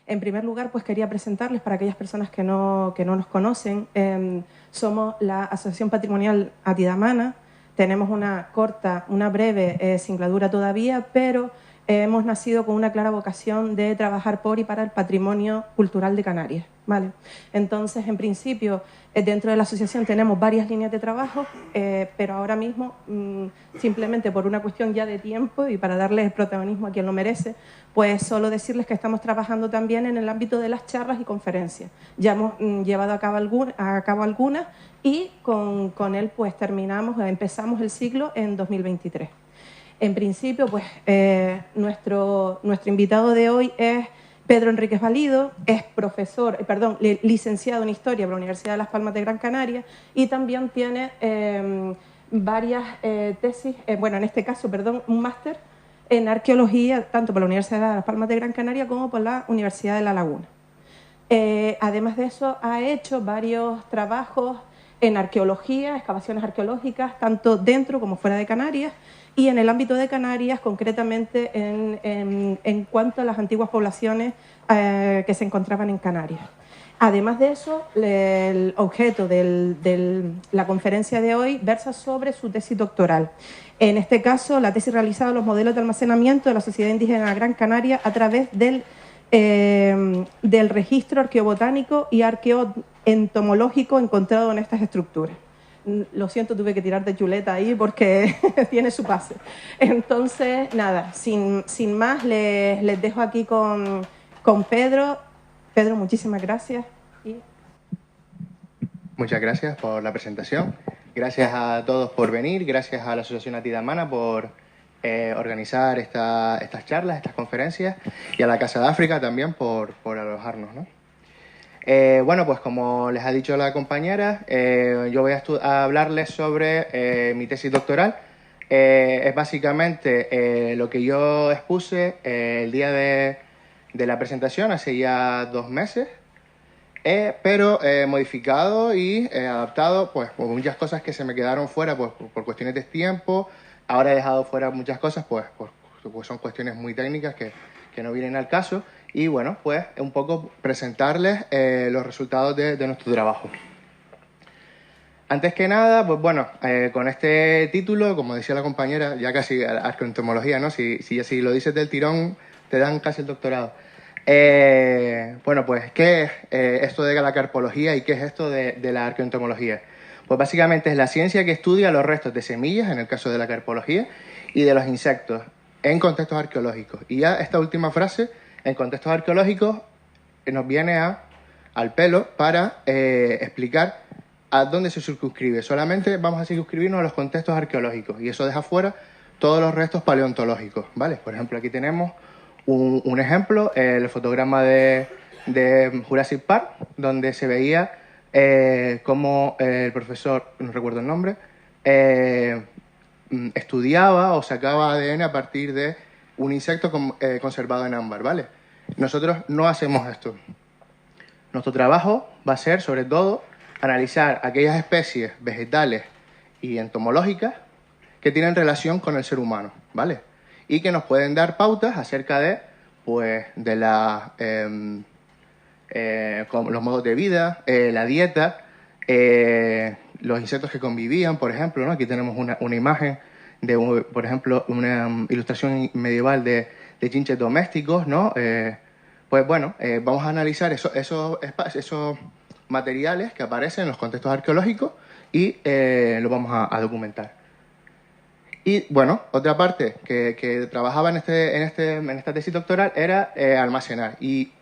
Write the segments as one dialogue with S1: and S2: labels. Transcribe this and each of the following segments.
S1: En primer lugar, pues quería presentarles para aquellas personas que no nos conocen. Somos la Asociación Patrimonial Atidamana. Tenemos una breve singladura todavía, pero hemos nacido con una clara vocación de trabajar por y para el patrimonio cultural de Canarias, ¿vale? Entonces, en principio, dentro de la asociación tenemos varias líneas de trabajo, pero ahora mismo, simplemente por una cuestión ya de tiempo y para darles protagonismo a quien lo merece, pues solo decirles que estamos trabajando también en el ámbito de las charlas y conferencias. Ya hemos llevado a cabo algunas y con él pues empezamos el ciclo en 2023. En principio, pues nuestro invitado de hoy es Pedro Enríquez Valido, es licenciado en Historia por la Universidad de Las Palmas de Gran Canaria y también tiene varias tesis, en este caso, un máster en Arqueología, tanto por la Universidad de Las Palmas de Gran Canaria como por la Universidad de La Laguna. Además de eso, ha hecho varios trabajos en arqueología, excavaciones arqueológicas, tanto dentro como fuera de Canarias, y en el ámbito de Canarias, concretamente en cuanto a las antiguas poblaciones que se encontraban en Canarias. Además de eso, el objeto de la conferencia de hoy versa sobre su tesis doctoral. En este caso, la tesis realizada en los modelos de almacenamiento de la Sociedad Indígena de Gran Canaria a través del registro arqueobotánico y arqueoentomológico encontrado en estas estructuras. Lo siento, tuve que tirar de chuleta ahí porque tiene su pase. Entonces, nada, sin más, les dejo aquí con Pedro. Pedro, muchísimas gracias.
S2: Muchas gracias por la presentación. Gracias a todos por venir. Gracias a la Asociación Atidamana por organizar estas charlas, estas conferencias, y a la Casa de África también por alojarnos, ¿no? Bueno, pues como les ha dicho la compañera, yo voy a hablarles sobre mi tesis doctoral. Es básicamente lo que yo expuse el día de la presentación, hace ya 2 meses, pero modificado y adaptado pues, por muchas cosas que se me quedaron fuera pues, por cuestiones de tiempo. Ahora he dejado fuera muchas cosas, pues son cuestiones muy técnicas que no vienen al caso. Y bueno, pues un poco presentarles los resultados de nuestro trabajo. Antes que nada, pues bueno, con este título, como decía la compañera, ya casi arqueoentomología, ¿no? Si lo dices del tirón, te dan casi el doctorado. Bueno, pues, ¿qué es esto de la carpología y qué es esto de la arqueoentomología? Pues básicamente es la ciencia que estudia los restos de semillas, en el caso de la carpología, y de los insectos en contextos arqueológicos. Y ya esta última frase, en contextos arqueológicos, nos viene al pelo para explicar a dónde se circunscribe. Solamente vamos a circunscribirnos a los contextos arqueológicos y eso deja fuera todos los restos paleontológicos, ¿vale? Por ejemplo, aquí tenemos un ejemplo, el fotograma de Jurassic Park, donde se veía cómo el profesor, no recuerdo el nombre, estudiaba o sacaba ADN a partir de un insecto conservado en ámbar, ¿vale? Nosotros no hacemos esto. Nuestro trabajo va a ser, sobre todo, analizar aquellas especies vegetales y entomológicas que tienen relación con el ser humano, ¿vale? Y que nos pueden dar pautas acerca de, pues, de los modos de vida, la dieta, los insectos que convivían, por ejemplo, ¿no? Aquí tenemos una imagen de, por ejemplo, una ilustración medieval de chinches domésticos, ¿no? Pues bueno, vamos a analizar esos materiales que aparecen en los contextos arqueológicos y los vamos a documentar. Y bueno, otra parte que trabajaba en esta tesis doctoral era almacenar. Y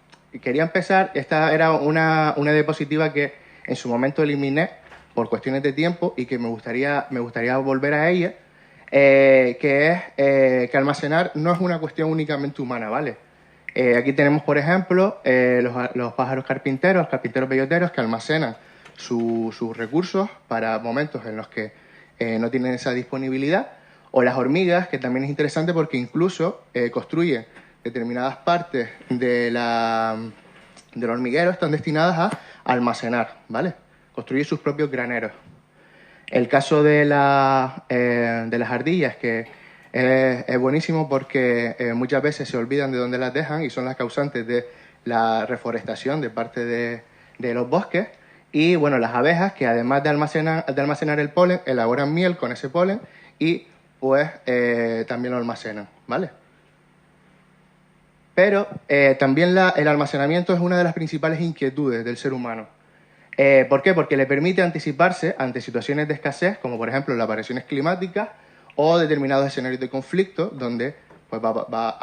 S2: quería empezar, esta era una diapositiva que en su momento eliminé por cuestiones de tiempo y que me gustaría volver a ella, que es que almacenar no es una cuestión únicamente humana, ¿vale? Aquí tenemos, por ejemplo, los pájaros carpinteros belloteros que almacenan sus recursos para momentos en los que no tienen esa disponibilidad, o las hormigas, que también es interesante porque incluso construyen determinadas partes del hormiguero, están destinadas a almacenar, ¿vale? Construir sus propios graneros. El caso de las ardillas, que Es buenísimo porque muchas veces se olvidan de dónde las dejan y son las causantes de la reforestación de parte de los bosques. Y bueno, las abejas, que además de almacenar el polen, elaboran miel con ese polen y pues también lo almacenan, ¿vale? Pero también el almacenamiento es una de las principales inquietudes del ser humano. ¿Por qué? Porque le permite anticiparse ante situaciones de escasez, como por ejemplo las variaciones climáticas o determinados escenarios de conflicto, donde pues, va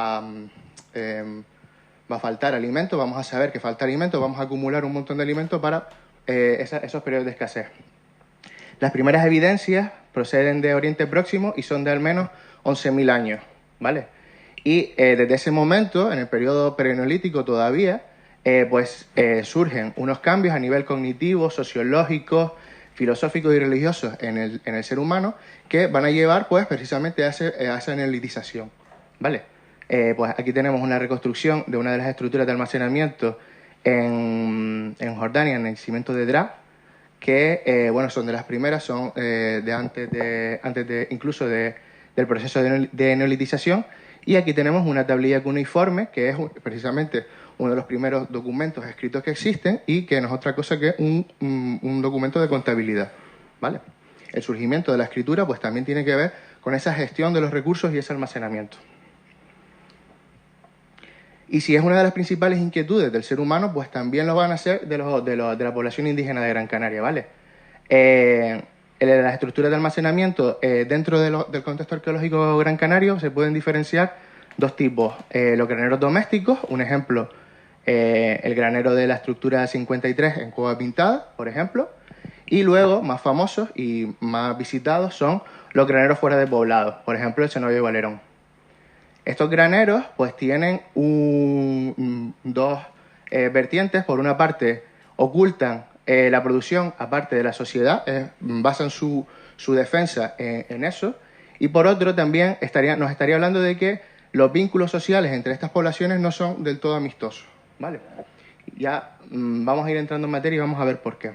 S2: a faltar alimento, vamos a saber que falta alimento, vamos a acumular un montón de alimento para esos periodos de escasez. Las primeras evidencias proceden de Oriente Próximo y son de al menos 11.000 años, ¿vale? Y desde ese momento, en el periodo preneolítico todavía, surgen unos cambios a nivel cognitivo, sociológico, filosóficos y religiosos en el ser humano que van a llevar pues precisamente a esa neolitización, ¿vale? Pues aquí tenemos una reconstrucción de una de las estructuras de almacenamiento en Jordania, en el cimiento de Dra, que son de las primeras, son de antes incluso del proceso de neolitización. Y aquí tenemos una tablilla cuneiforme, que es precisamente uno de los primeros documentos escritos que existen y que no es otra cosa que un documento de contabilidad, ¿vale? El surgimiento de la escritura pues también tiene que ver con esa gestión de los recursos y ese almacenamiento. Y si es una de las principales inquietudes del ser humano, pues también lo van a ser de la población indígena de Gran Canaria, ¿vale? Las estructuras de almacenamiento dentro del contexto arqueológico gran canario se pueden diferenciar dos tipos. Los graneros domésticos, un ejemplo, el granero de la estructura 53 en Cueva Pintada, por ejemplo, y luego, más famosos y más visitados, son los graneros fuera de poblado, por ejemplo, el Cenobio de Valerón. Estos graneros pues tienen dos vertientes. Por una parte, ocultan la producción aparte de la sociedad, basan su defensa en eso, y por otro también nos estaría hablando de que los vínculos sociales entre estas poblaciones no son del todo amistosos, ¿vale? Ya vamos a ir entrando en materia y vamos a ver por qué.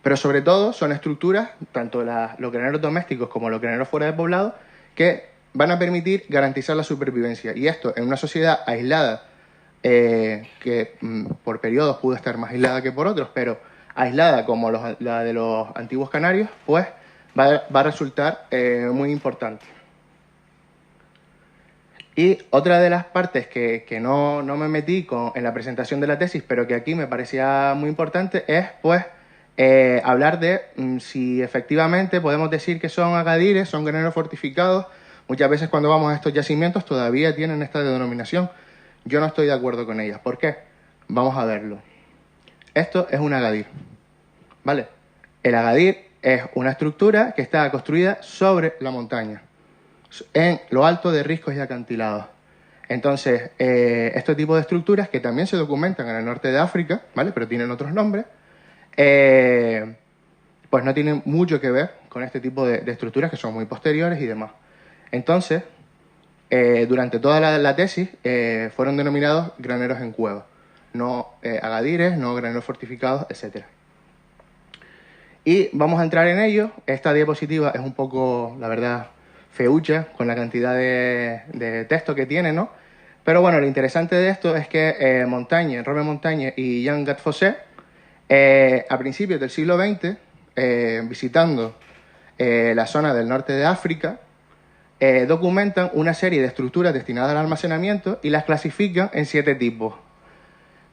S2: Pero sobre todo son estructuras, tanto los graneros domésticos como los graneros fuera de poblado, que van a permitir garantizar la supervivencia. Y esto en una sociedad aislada, que por periodos pudo estar más aislada que por otros, pero aislada como la de los antiguos canarios, pues va a resultar muy importante. Y otra de las partes que no me metí en la presentación de la tesis, pero que aquí me parecía muy importante, es pues hablar de si efectivamente podemos decir que son agadires, son graneros fortificados. Muchas veces cuando vamos a estos yacimientos todavía tienen esta denominación. Yo no estoy de acuerdo con ellas. ¿Por qué? Vamos a verlo. Esto es un agadir, ¿vale? El agadir es una estructura que está construida sobre la montaña, en lo alto de riscos y acantilados. Entonces, este tipo de estructuras, que también se documentan en el norte de África, ¿vale? Pero tienen otros nombres, pues no tienen mucho que ver con este tipo de estructuras que son muy posteriores y demás. Entonces, durante toda la tesis fueron denominados graneros en cueva, no agadires, no graneros fortificados, etc. Y vamos a entrar en ello. Esta diapositiva es un poco, la verdad, feucha con la cantidad de texto que tiene, ¿no? Pero bueno, lo interesante de esto es que Robert Montagne y Jean Gatfossé, a principios del siglo XX, visitando la zona del norte de África, documentan una serie de estructuras destinadas al almacenamiento y las clasifican en 7 tipos.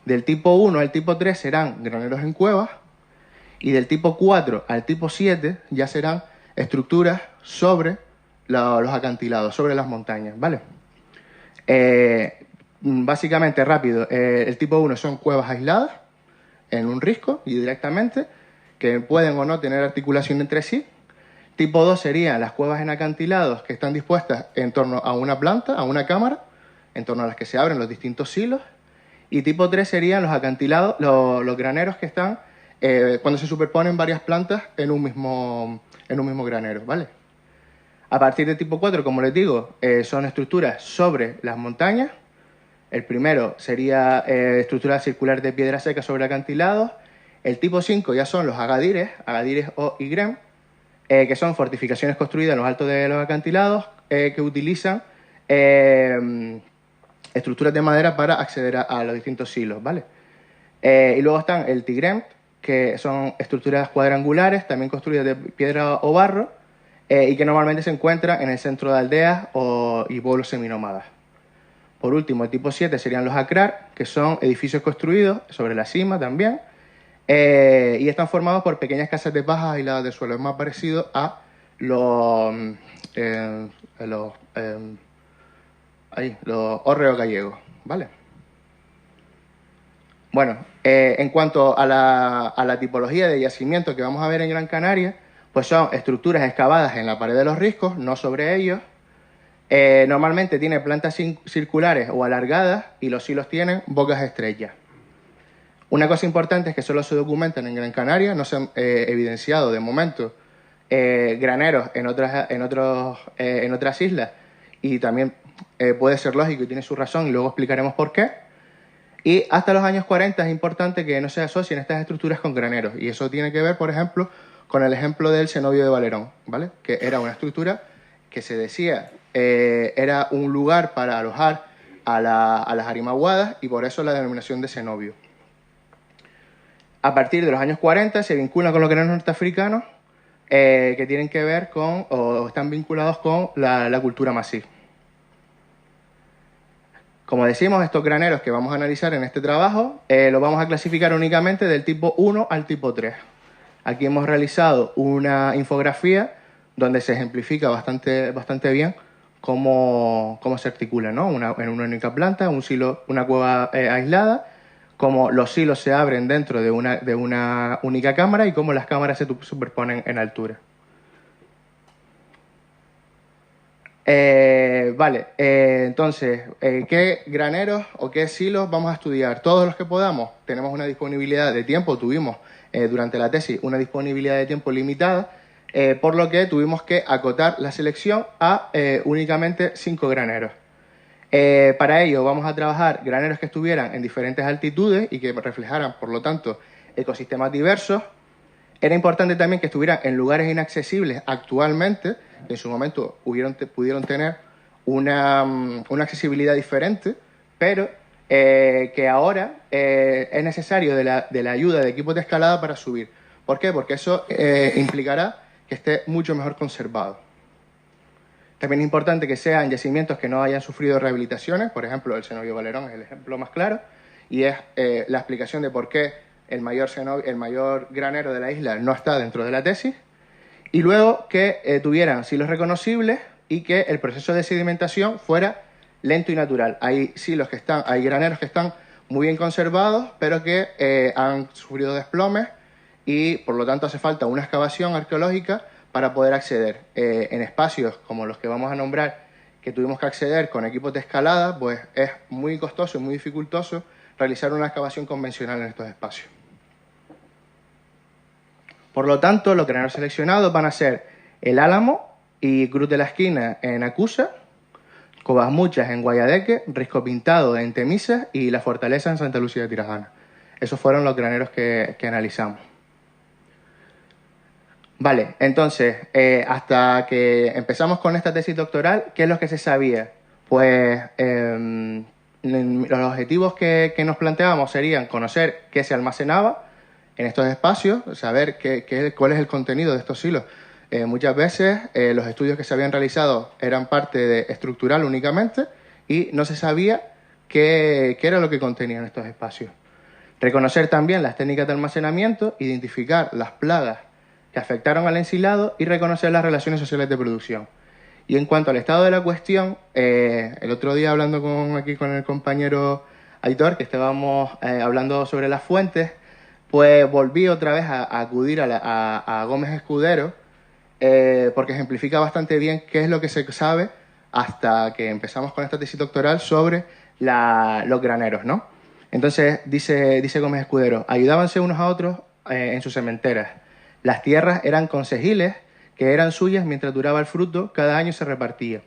S2: Del tipo 1 al tipo 3 serán graneros en cuevas, y del tipo 4 al tipo 7 ya serán estructuras sobre los acantilados, sobre las montañas, ¿vale? Básicamente, rápido, el tipo 1 son cuevas aisladas en un risco y directamente, que pueden o no tener articulación entre sí. Tipo 2 serían las cuevas en acantilados, que están dispuestas en torno a una planta, a una cámara, en torno a las que se abren los distintos silos. Y tipo 3 serían los acantilados, los graneros que están cuando se superponen varias plantas en un mismo granero, ¿vale? A partir de tipo 4, como les digo, son estructuras sobre las montañas. El primero sería estructura circular de piedra seca sobre acantilados. El tipo 5 ya son los agadires o igrem, que son fortificaciones construidas en los altos de los acantilados, que utilizan estructuras de madera para acceder a los distintos silos, ¿vale? Y luego están el tigrem, que son estructuras cuadrangulares, también construidas de piedra o barro, y que normalmente se encuentran en el centro de aldeas y pueblos seminómadas. Por último, el tipo 7 serían los akrar, que son edificios construidos sobre la cima también, y están formados por pequeñas casas de paja aisladas del suelo. Es más parecido a los hórreos gallegos, ¿vale? Bueno, en cuanto a la tipología de yacimiento que vamos a ver en Gran Canaria, pues son estructuras excavadas en la pared de los riscos, no sobre ellos. Normalmente tiene plantas circulares o alargadas y los silos tienen bocas estrechas. Una cosa importante es que solo se documentan en Gran Canaria, no se han evidenciado de momento graneros en otras islas, y también puede ser lógico y tiene su razón, y luego explicaremos por qué. Y hasta los años 40 es importante que no se asocien estas estructuras con graneros, y eso tiene que ver, por ejemplo, con el ejemplo del cenobio de Valerón, ¿vale? Que era una estructura que se decía era un lugar para alojar a las arimaguadas, y por eso la denominación de cenobio. A partir de los años 40 se vincula con los graneros norteafricanos que tienen que ver con, o están vinculados con la cultura masí. Como decimos, estos graneros que vamos a analizar en este trabajo los vamos a clasificar únicamente del tipo 1 al tipo 3. Aquí hemos realizado una infografía donde se ejemplifica bastante bien cómo se articula, ¿no? En una única planta, un silo, una cueva aislada, cómo los silos se abren dentro de una única cámara y cómo las cámaras se superponen en altura. Entonces, ¿qué graneros o qué silos vamos a estudiar? Todos los que podamos. Tenemos una disponibilidad de tiempo, tuvimos durante la tesis una disponibilidad de tiempo limitada, por lo que tuvimos que acotar la selección a únicamente 5 graneros. Para ello vamos a trabajar graneros que estuvieran en diferentes altitudes y que reflejaran, por lo tanto, ecosistemas diversos. Era importante también que estuvieran en lugares inaccesibles actualmente, que en su momento pudieron tener una accesibilidad diferente, pero que ahora es necesario de la ayuda de equipos de escalada para subir. ¿Por qué? Porque eso implicará que esté mucho mejor conservado. También es importante que sean yacimientos que no hayan sufrido rehabilitaciones. Por ejemplo, el cenobio Valerón es el ejemplo más claro, y es la explicación de por qué el mayor granero de la isla no está dentro de la tesis. Y luego que tuvieran silos reconocibles y que el proceso de sedimentación fuera lento y natural. Hay graneros que están muy bien conservados, pero que han sufrido desplomes, y por lo tanto hace falta una excavación arqueológica para poder acceder. En espacios como los que vamos a nombrar, que tuvimos que acceder con equipos de escalada, pues es muy costoso y muy dificultoso realizar una excavación convencional en estos espacios. Por lo tanto, los graneros seleccionados van a ser el Álamo y Cruz de la Esquina en Acusa, Covas Muchas en Guayadeque, Risco Pintado en Temisa y La Fortaleza en Santa Lucía de Tirajana. Esos fueron los graneros que analizamos. Vale, entonces, hasta que empezamos con esta tesis doctoral, ¿qué es lo que se sabía? Pues los objetivos que nos planteábamos serían conocer qué se almacenaba en estos espacios, saber cuál es el contenido de estos silos. Muchas veces los estudios que se habían realizado eran parte de estructural únicamente y no se sabía qué era lo que contenían estos espacios. Reconocer también las técnicas de almacenamiento, identificar las plagas que afectaron al ensilado y reconocer las relaciones sociales de producción. Y en cuanto al estado de la cuestión, el otro día hablando con el compañero Aitor, que estábamos hablando sobre las fuentes, pues volví otra vez a acudir a Gómez Escudero, porque ejemplifica bastante bien qué es lo que se sabe hasta que empezamos con esta tesis doctoral sobre los graneros, ¿no? Entonces, dice Gómez Escudero, ayudábanse unos a otros en sus sementeras. Las tierras eran concejiles que eran suyas mientras duraba el fruto, cada año se repartía.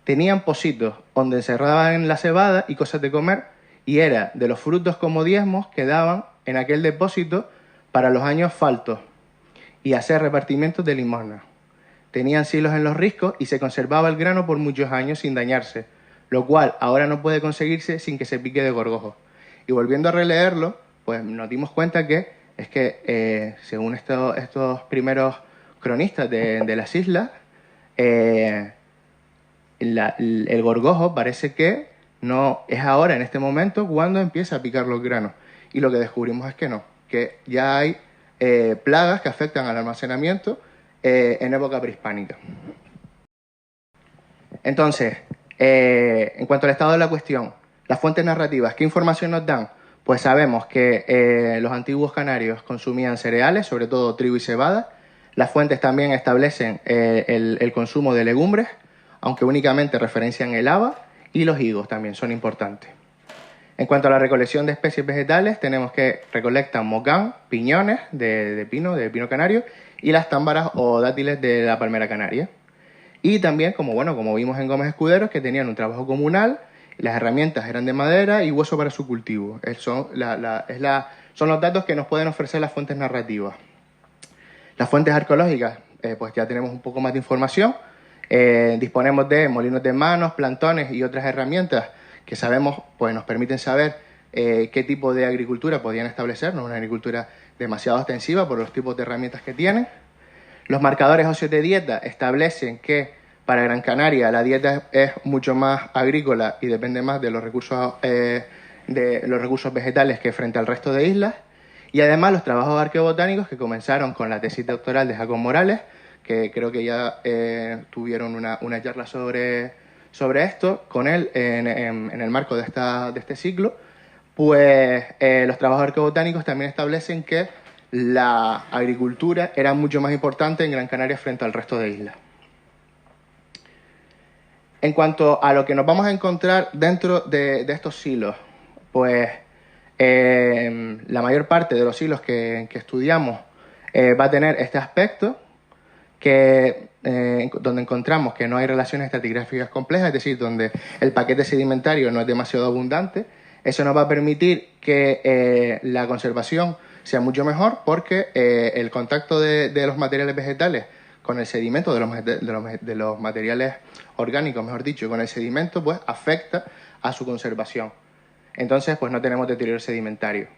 S2: Tenían pocitos donde encerraban la cebada y cosas de comer, y era de los frutos como diezmos que daban en aquel depósito para los años faltos y hacer repartimientos de limosna. tenían silos en los riscos y se conservaba el grano por muchos años sin dañarse, lo cual ahora no puede conseguirse sin que se pique de gorgojo. Y volviendo a releerlo, pues nos dimos cuenta que es que, según estos primeros cronistas de las islas, el gorgojo parece que no es ahora, en este momento, cuando empieza a picar los granos. Y lo que descubrimos es que no, que ya hay plagas que afectan al almacenamiento en época prehispánica. Entonces, en cuanto al estado de la cuestión, las fuentes narrativas, ¿qué información nos dan? Pues sabemos que los antiguos canarios consumían cereales, sobre todo trigo y cebada. Las fuentes también establecen el consumo de legumbres, aunque únicamente referencian el haba, y los higos también son importantes. En cuanto a la recolección de especies vegetales, tenemos que recolectan mocán, piñones de pino canario, y las támbaras o dátiles de la palmera canaria. Y también, como vimos en Gómez Escuderos, que tenían un trabajo comunal, las herramientas eran de madera y hueso para su cultivo. Son los datos que nos pueden ofrecer las fuentes narrativas. Las fuentes arqueológicas, pues ya tenemos un poco más de información. Disponemos de molinos de manos, plantones y otras herramientas que sabemos, pues nos permiten saber qué tipo de agricultura podían establecer. No es una agricultura demasiado extensiva por los tipos de herramientas que tienen. Los marcadores óseos de dieta establecen que para Gran Canaria la dieta es mucho más agrícola y depende más de los recursos vegetales que frente al resto de islas. Y además los trabajos arqueobotánicos que comenzaron con la tesis doctoral de Jacob Morales, que creo que ya tuvieron una charla sobre esto con él en el marco de este ciclo, pues los trabajos arqueobotánicos también establecen que la agricultura era mucho más importante en Gran Canaria frente al resto de islas. En cuanto a lo que nos vamos a encontrar dentro de estos silos, pues la mayor parte de los silos que estudiamos va a tener este aspecto, donde encontramos que no hay relaciones estratigráficas complejas, es decir, donde el paquete sedimentario no es demasiado abundante. Eso nos va a permitir que la conservación sea mucho mejor porque el contacto de los materiales vegetales con el sedimento, de los materiales orgánicos, mejor dicho, con el sedimento, pues afecta a su conservación. Entonces, pues no tenemos deterioro sedimentario.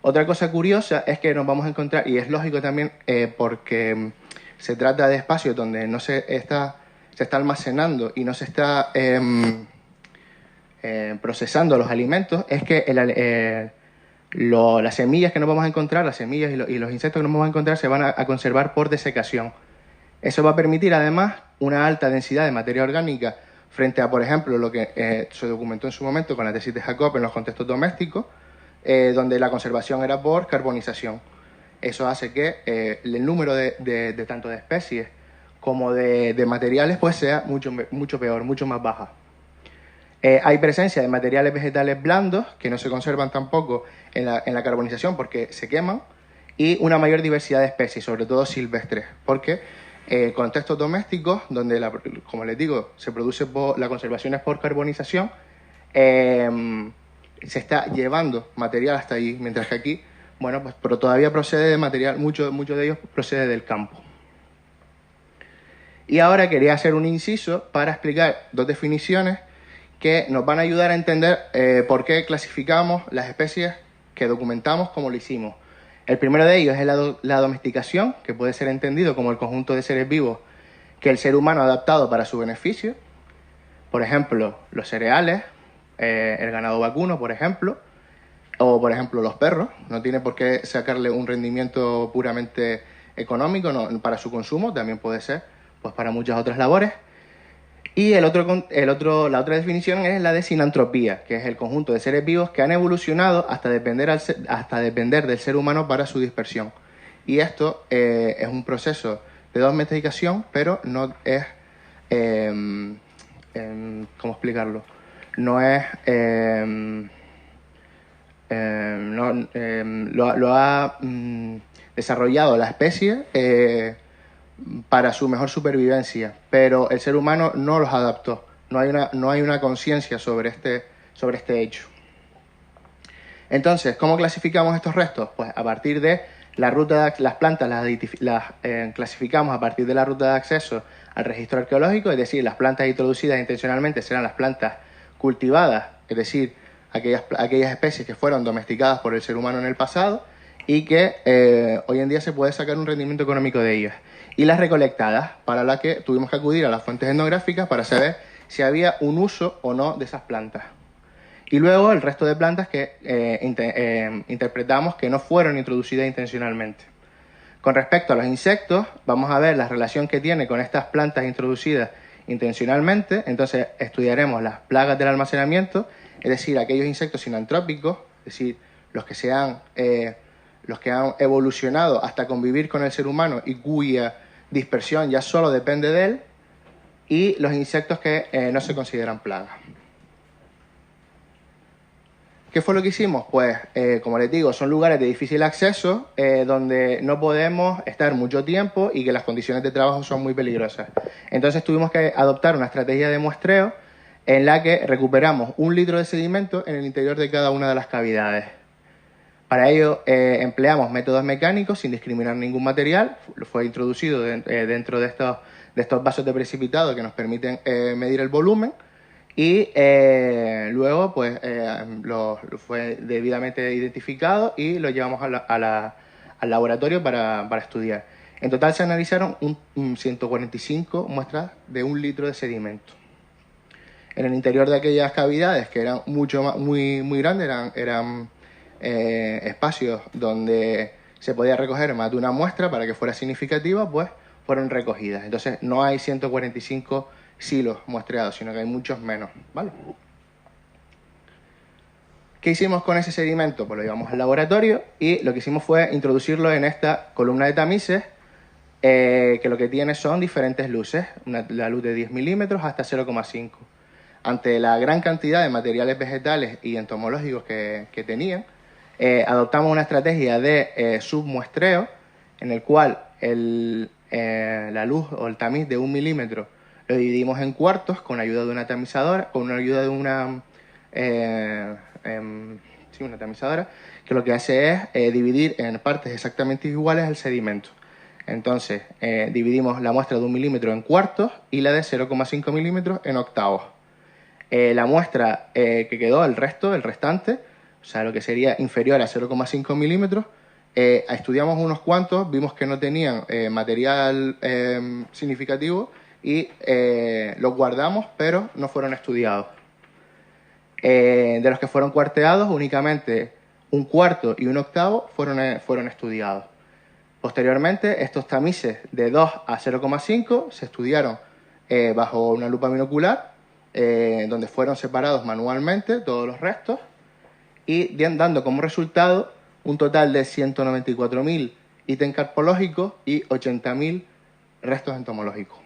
S2: Otra cosa curiosa es que nos vamos a encontrar, y es lógico también porque se trata de espacios donde no se está almacenando y no se está procesando los alimentos, es que las semillas que nos vamos a encontrar, las semillas y los insectos que nos vamos a encontrar se van a conservar por desecación. Eso va a permitir además una alta densidad de materia orgánica frente a, por ejemplo, lo que se documentó en su momento con la tesis de Jacob en los contextos domésticos, donde la conservación era por carbonización. Eso hace que el número de tanto de especies como de materiales pues sea mucho peor, mucho más baja. Hay presencia de materiales vegetales blandos que no se conservan tampoco en la carbonización porque se queman, y una mayor diversidad de especies, sobre todo silvestres, porque contextos domésticos donde, como les digo, se produce la conservación es por carbonización, se está llevando material hasta allí, mientras que aquí, bueno, pues pero todavía procede de material, mucho de ellos procede del campo. Y ahora quería hacer un inciso para explicar dos definiciones que nos van a ayudar a entender por qué clasificamos las especies que documentamos como lo hicimos. El primero de ellos es la domesticación, que puede ser entendido como el conjunto de seres vivos que el ser humano ha adaptado para su beneficio. Por ejemplo, los cereales, el ganado vacuno, por ejemplo, o por ejemplo los perros. No tiene por qué sacarle un rendimiento puramente económico, no, para su consumo, también puede ser pues para muchas otras labores. Y la otra definición es la de sinantropía, que es el conjunto de seres vivos que han evolucionado hasta depender del ser humano para su dispersión. Y esto es un proceso de domesticación, pero no es... ¿cómo explicarlo? No es... lo ha desarrollado la especie para su mejor supervivencia, pero el ser humano no los adaptó. No hay una conciencia sobre este hecho. Entonces, ¿cómo clasificamos estos restos? Pues a partir de Las plantas las clasificamos a partir de la ruta de acceso al registro arqueológico, es decir, las plantas introducidas intencionalmente serán las plantas cultivadas, es decir, aquellas especies que fueron domesticadas por el ser humano en el pasado y que hoy en día se puede sacar un rendimiento económico de ellas. Y las recolectadas, para las que tuvimos que acudir a las fuentes etnográficas para saber si había un uso o no de esas plantas. Y luego el resto de plantas que interpretamos que no fueron introducidas intencionalmente. Con respecto a los insectos, vamos a ver la relación que tiene con estas plantas introducidas intencionalmente. Entonces estudiaremos las plagas del almacenamiento, es decir, aquellos insectos sinantrópicos, es decir, los que han evolucionado hasta convivir con el ser humano y cuya dispersión ya solo depende de él, y los insectos que no se consideran plagas. ¿Qué fue lo que hicimos? Pues, como les digo, son lugares de difícil acceso donde no podemos estar mucho tiempo y que las condiciones de trabajo son muy peligrosas. Entonces tuvimos que adoptar una estrategia de muestreo en la que recuperamos 1 litro de sedimento en el interior de cada una de las cavidades. Para ello empleamos métodos mecánicos sin discriminar ningún material. Fue introducido dentro de estos vasos de precipitado que nos permiten medir el volumen. Y luego pues fue debidamente identificado y lo llevamos al laboratorio para estudiar. En total se analizaron 145 muestras de 1 litro de sedimento. En el interior de aquellas cavidades, que eran muy grandes, eran espacios donde se podía recoger más de una muestra para que fuera significativa, pues fueron recogidas. Entonces no hay 145 silos muestreados, sino que hay muchos menos, ¿vale? ¿Qué hicimos con ese sedimento? Pues lo llevamos al laboratorio y lo que hicimos fue introducirlo en esta columna de tamices que lo que tiene son diferentes luces, la luz de 10 milímetros hasta 0,5. Ante la gran cantidad de materiales vegetales y entomológicos que tenían, adoptamos una estrategia de submuestreo en el cual la luz o el tamiz de 1 milímetro lo dividimos en cuartos con ayuda de una tamizadora, una tamizadora, que lo que hace es dividir en partes exactamente iguales el sedimento. Entonces, dividimos la muestra de 1 milímetro en cuartos y la de 0,5 milímetros en octavos. La muestra que quedó, el restante, o sea, lo que sería inferior a 0,5 milímetros, estudiamos unos cuantos, vimos que no tenían material significativo y los guardamos, pero no fueron estudiados. De los que fueron cuarteados, únicamente 1/4 y 1/8 fueron estudiados. Posteriormente, estos tamices de 2 a 0,5 se estudiaron bajo una lupa binocular, donde fueron separados manualmente todos los restos y dando como resultado un total de 194.000 ítems carpológicos y 80.000 restos entomológicos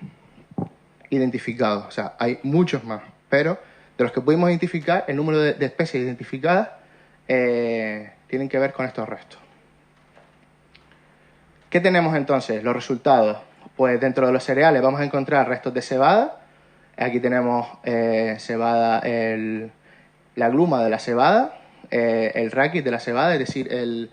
S2: identificados. O sea, hay muchos más, pero de los que pudimos identificar, el número de especies identificadas tienen que ver con estos restos. ¿Qué tenemos entonces? Los resultados. Pues dentro de los cereales vamos a encontrar restos de cebada. Aquí tenemos cebada, la gluma de la cebada, el raquis de la cebada, es decir, el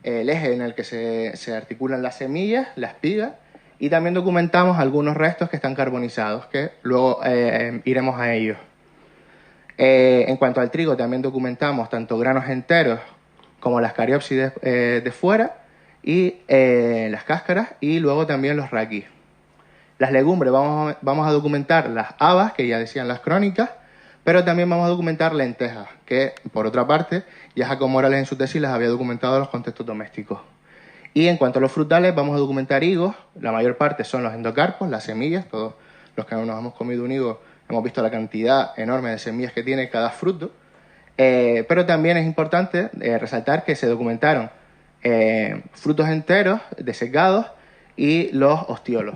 S2: eje en el que se articulan las semillas, la espiga, y también documentamos algunos restos que están carbonizados, que luego iremos a ellos. En cuanto al trigo, también documentamos tanto granos enteros como las cariópsides de fuera y las cáscaras, y luego también los raquis. Las legumbres vamos a documentar las habas, que ya decían las crónicas, pero también vamos a documentar lentejas, que por otra parte ya Jacob Morales en su tesis las había documentado en los contextos domésticos. Y en cuanto a los frutales, vamos a documentar higos. La mayor parte son los endocarpos, las semillas. Todos los que nos hemos comido un higo hemos visto la cantidad enorme de semillas que tiene cada fruto. Pero también es importante resaltar que se documentaron frutos enteros, desecados, y los ostiolos.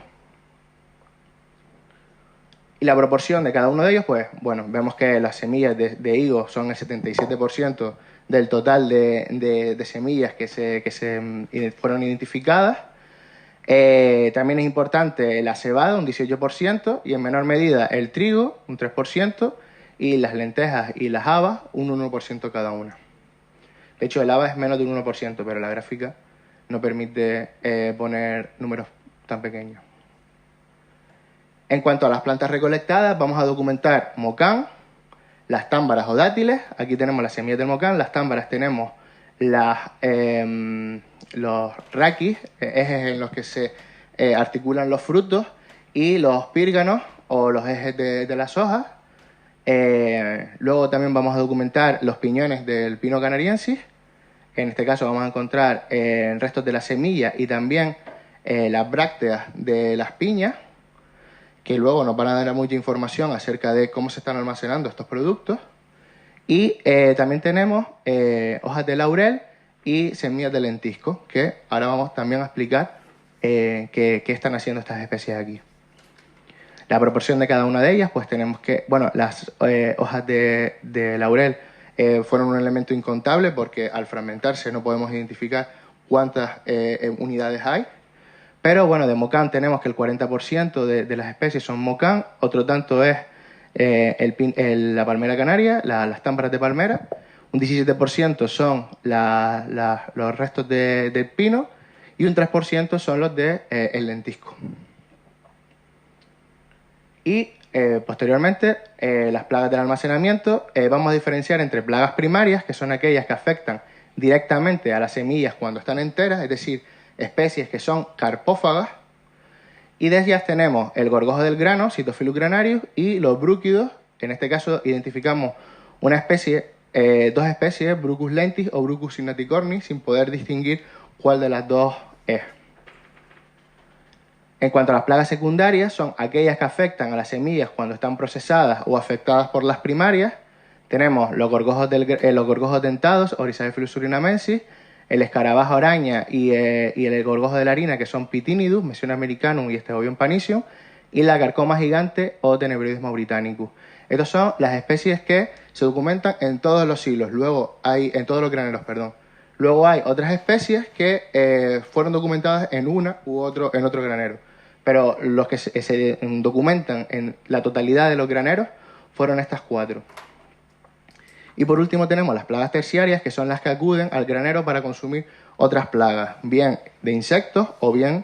S2: Y la proporción de cada uno de ellos, pues, bueno, vemos que las semillas de higo son el 77% del total de semillas que fueron identificadas. También es importante la cebada, un 18%, y en menor medida el trigo, un 3%, y las lentejas y las habas, un 1% cada una. De hecho, el haba es menos de un 1%, pero la gráfica no permite poner números tan pequeños. En cuanto a las plantas recolectadas, vamos a documentar mocán, las támbaras o dátiles. Aquí tenemos las semillas del mocán, las támbaras tenemos los raquis, ejes en los que se articulan los frutos, y los pírganos o los ejes de las hojas. Luego también vamos a documentar los piñones del pino canariensis. En este caso vamos a encontrar restos de la semilla y también las brácteas de las piñas, que luego nos van a dar mucha información acerca de cómo se están almacenando estos productos. Y también tenemos hojas de laurel y semillas de lentisco, que ahora vamos también a explicar qué están haciendo estas especies aquí. La proporción de cada una de ellas, pues tenemos que... Bueno, las hojas de laurel fueron un elemento incontable porque al fragmentarse no podemos identificar cuántas unidades hay. Pero bueno, de mocán tenemos que el 40% de las especies son mocán, otro tanto es la palmera canaria, las támbaras de palmera, un 17% son los restos del pino y un 3% son los del lentisco. Y posteriormente, las plagas del almacenamiento, vamos a diferenciar entre plagas primarias, que son aquellas que afectan directamente a las semillas cuando están enteras, es decir, especies que son carpófagas, y de ellas tenemos el gorgojo del grano, Cytophilus granarius, y los brúquidos. En este caso identificamos una especie, dos especies, Brucus lentis o Brucus signaticornis, sin poder distinguir cuál de las dos es. En cuanto a las plagas secundarias, son aquellas que afectan a las semillas cuando están procesadas o afectadas por las primarias. Tenemos los gorgojos dentados, Oryzaephilus surinamensis, el escarabajo araña y el gorgojo de la harina, que son Pitynidus, Mesione americanum y Stegobium panicium, y la carcoma gigante o Tenebroides mauritanicus. Estas son las especies que se documentan en todos los siglos, en todos los graneros, perdón. Luego hay otras especies que fueron documentadas en en otro granero, pero los que se documentan en la totalidad de los graneros fueron estas 4. Y por último tenemos las plagas terciarias, que son las que acuden al granero para consumir otras plagas, bien de insectos o bien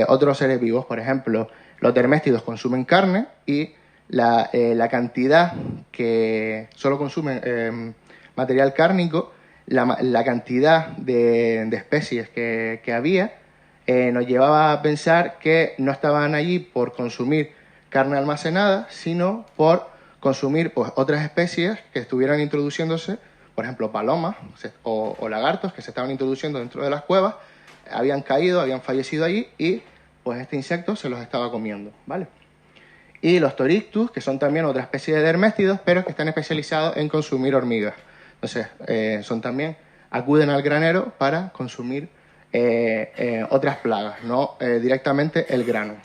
S2: otros seres vivos. Por ejemplo, los derméstidos consumen carne y la cantidad que solo consumen material cárnico, la cantidad de especies que había, nos llevaba a pensar que no estaban allí por consumir carne almacenada, sino por consumir pues, otras especies que estuvieran introduciéndose, por ejemplo, palomas o lagartos que se estaban introduciendo dentro de las cuevas, habían caído, habían fallecido allí y pues este insecto se los estaba comiendo, ¿vale? Y los torictus, que son también otra especie de derméstidos, pero que están especializados en consumir hormigas. Entonces, acuden al granero para consumir otras plagas, no directamente el grano.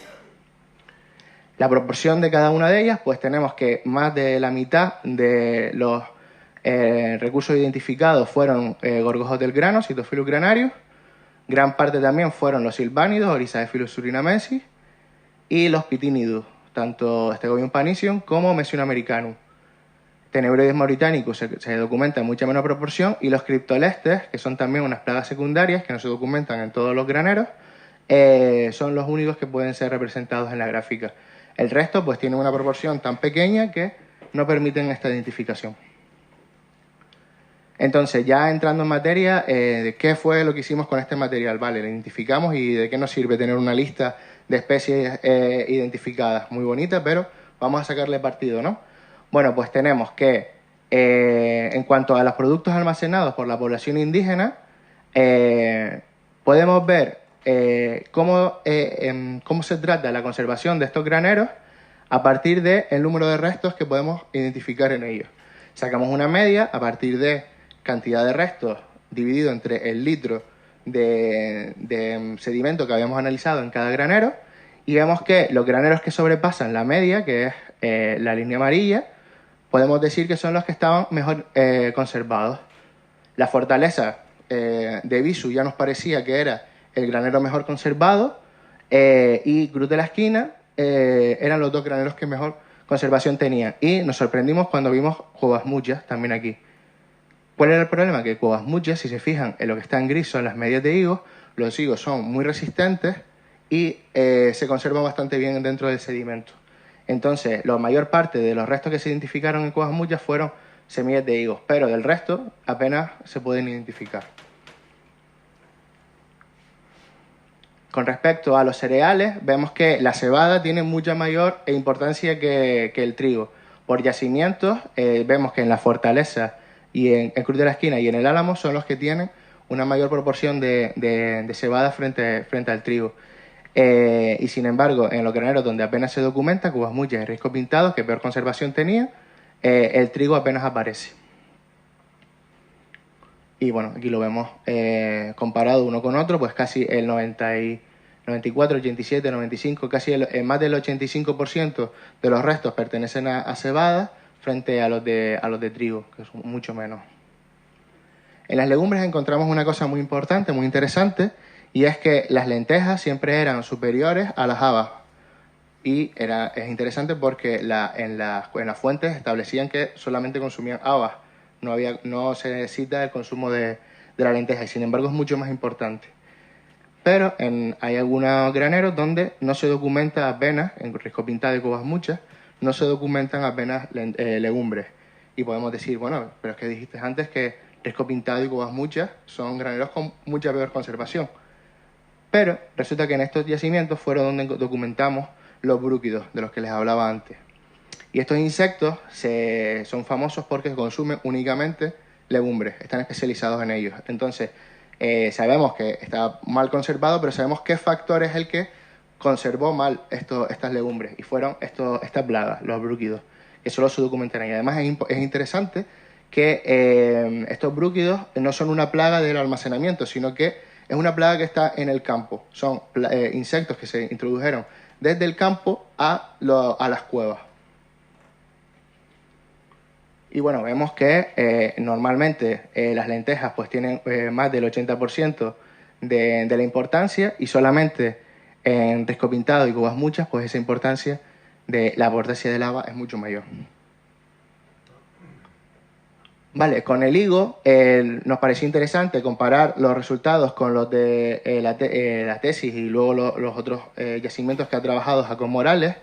S2: La proporción de cada una de ellas, pues tenemos que más de la mitad de los recursos identificados fueron gorgojos del grano, Cytophilus granarius. Gran parte también fueron los silvánidos, Oryzaephilus surinamensis, y los Pitynidus, tanto Stegobium panicium como Mesione americanum. Tenebroides mauritanicus se documenta en mucha menor proporción, y los criptolestes, que son también unas plagas secundarias que no se documentan en todos los graneros, son los únicos que pueden ser representados en la gráfica. El resto pues tiene una proporción tan pequeña que no permiten esta identificación. Entonces, ya entrando en materia, de qué fue lo que hicimos con este material, ¿vale? Lo identificamos y de qué nos sirve tener una lista de especies identificadas. Muy bonita, pero vamos a sacarle partido, ¿no? Bueno, pues tenemos que, en cuanto a los productos almacenados por la población indígena, podemos ver cómo se trata la conservación de estos graneros a partir del número de restos que podemos identificar en ellos. Sacamos una media a partir de cantidad de restos dividido entre el litro de sedimento que habíamos analizado en cada granero, y vemos que los graneros que sobrepasan la media, que es la línea amarilla, podemos decir que son los que estaban mejor conservados. La fortaleza de Visu ya nos parecía que era el granero mejor conservado, y Cruz de la Esquina eran los dos graneros que mejor conservación tenían. Y nos sorprendimos cuando vimos Cuevas Muchas también aquí. ¿Cuál era el problema? Que Cuevas Muchas, si se fijan en lo que está en gris, son las medias de higos, los higos son muy resistentes y se conservan bastante bien dentro del sedimento. Entonces, la mayor parte de los restos que se identificaron en Cuevas Muchas fueron semillas de higos, pero del resto apenas se pueden identificar. Con respecto a los cereales, vemos que la cebada tiene mucha mayor importancia que el trigo. Por yacimientos, vemos que en la Fortaleza y en Cruz de la Esquina y en el Álamo son los que tienen una mayor proporción de cebada frente al trigo. Y sin embargo, en los graneros donde apenas se documenta, Cuevas Muchas y Risco Pintado, que peor conservación tenía, el trigo apenas aparece. Y bueno, aquí lo vemos comparado uno con otro, pues casi el 94, 87, 95, casi más del 85% de los restos pertenecen a cebada frente a los de trigo, que son mucho menos. En las legumbres encontramos una cosa muy importante, muy interesante, y es que las lentejas siempre eran superiores a las habas. Y es interesante porque en las fuentes establecían que solamente consumían habas, no se necesita el consumo de la lenteja, y sin embargo es mucho más importante. Pero hay algunos graneros donde no se documenta apenas, en Risco Pintado y Cuevas Muchas, no se documentan apenas legumbres. Y podemos decir, bueno, pero es que dijiste antes que Risco Pintado y Cuevas Muchas son graneros con mucha peor conservación. Pero resulta que en estos yacimientos fueron donde documentamos los brúquidos, de los que les hablaba antes. Y estos insectos son famosos porque consumen únicamente legumbres, están especializados en ellos. Entonces, sabemos que está mal conservado, pero sabemos qué factor es el que conservó mal estas legumbres. Y fueron estas plagas, los brúquidos, que solo se documentan ahí. Además, es interesante que estos brúquidos no son una plaga del almacenamiento, sino que es una plaga que está en el campo. Son insectos que se introdujeron desde el campo a las cuevas. Y bueno, vemos que normalmente las lentejas pues tienen más del 80% de la importancia, y solamente en Risco Pintado y Cuevas Muchas pues esa importancia de la aportancia del haba es mucho mayor. Vale, con el higo nos pareció interesante comparar los resultados con los de la tesis y luego los otros yacimientos que ha trabajado Jacob Morales,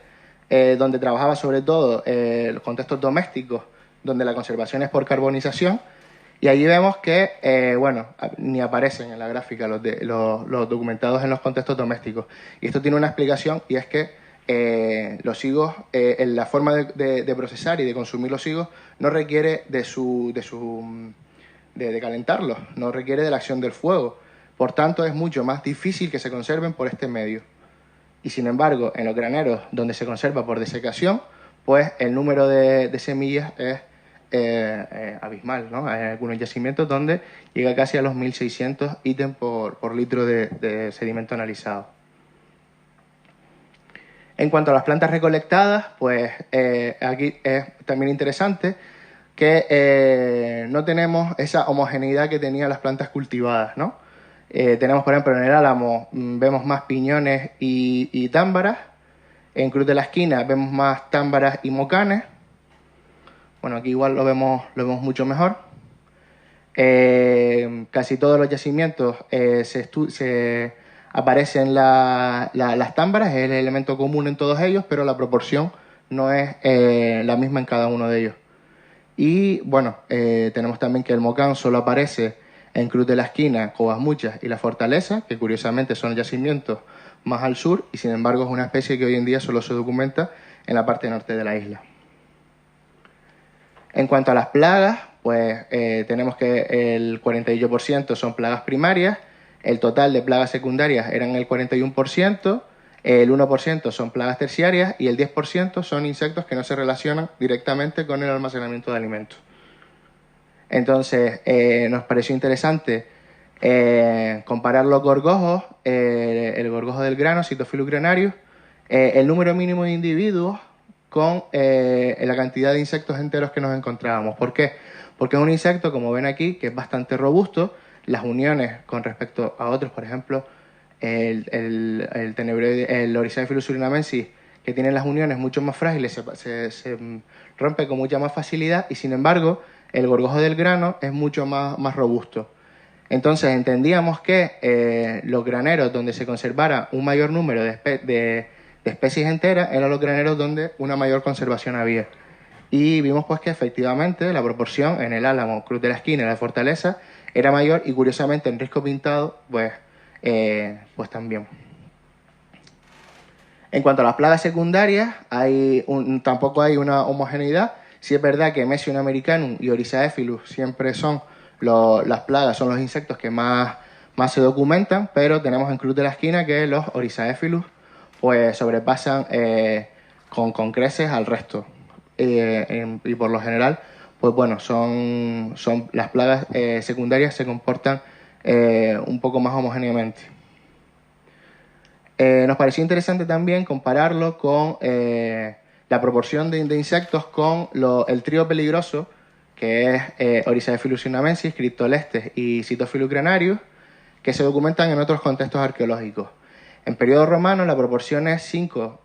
S2: donde trabajaba sobre todo los contextos domésticos, donde la conservación es por carbonización, y allí vemos que, ni aparecen en la gráfica los documentados en los contextos domésticos. Y esto tiene una explicación, y es que los higos, la forma de procesar y de consumir los higos no requiere de calentarlos, no requiere de la acción del fuego. Por tanto, es mucho más difícil que se conserven por este medio. Y sin embargo, en los graneros donde se conserva por desecación, pues el número de semillas es abismal, ¿no? Hay algunos yacimientos donde llega casi a los 1.600 ítems por litro de sedimento analizado. En cuanto a las plantas recolectadas, pues aquí es también interesante que no tenemos esa homogeneidad que tenían las plantas cultivadas, ¿no? Tenemos, por ejemplo, en el Álamo vemos más piñones y támbaras. En Cruz de la Esquina vemos más támbaras y mocanes. Bueno, aquí igual lo vemos mucho mejor. Casi todos los yacimientos se aparecen las támbaras, es el elemento común en todos ellos, pero la proporción no es la misma en cada uno de ellos. Y bueno, tenemos también que el mocán solo aparece en Cruz de la Esquina, Cuevas Muchas y La Fortaleza, que curiosamente son yacimientos más al sur, y sin embargo es una especie que hoy en día solo se documenta en la parte norte de la isla. En cuanto a las plagas, pues tenemos que el 48% son plagas primarias, el total de plagas secundarias eran el 41%, el 1% son plagas terciarias y el 10% son insectos que no se relacionan directamente con el almacenamiento de alimentos. Entonces, nos pareció interesante comparar los gorgojos, el gorgojo del grano, Cytophilus granarius, el número mínimo de individuos con la cantidad de insectos enteros que nos encontrábamos. ¿Por qué? Porque es un insecto, como ven aquí, que es bastante robusto. Las uniones con respecto a otros, por ejemplo, el Lorisaephilus surinamensis, que tienen las uniones mucho más frágiles, se rompe con mucha más facilidad, y sin embargo, el gorgojo del grano es mucho más robusto. Entonces entendíamos que los graneros donde se conservara un mayor número de especies enteras eran los graneros donde una mayor conservación había. Y vimos pues que efectivamente la proporción en el Álamo, Cruz de la Esquina y la Fortaleza era mayor, y curiosamente en Risco Pintado pues también. En cuanto a las plagas secundarias, tampoco hay una homogeneidad. Sí es verdad que Mesium americanum y Orisaephilus siempre son las plagas, son los insectos que más se documentan, pero tenemos en Cruz de la Esquina que los Orisaephilus pues sobrepasan con creces al resto. Y por lo general, pues bueno, son las plagas secundarias se comportan un poco más homogéneamente. Nos pareció interesante también compararlo con la proporción de insectos con el trío peligroso, que es Orisaephilus sinnamensis, Cryptolestes y Cytophilus granarius, que se documentan en otros contextos arqueológicos. En periodo romano la proporción es 5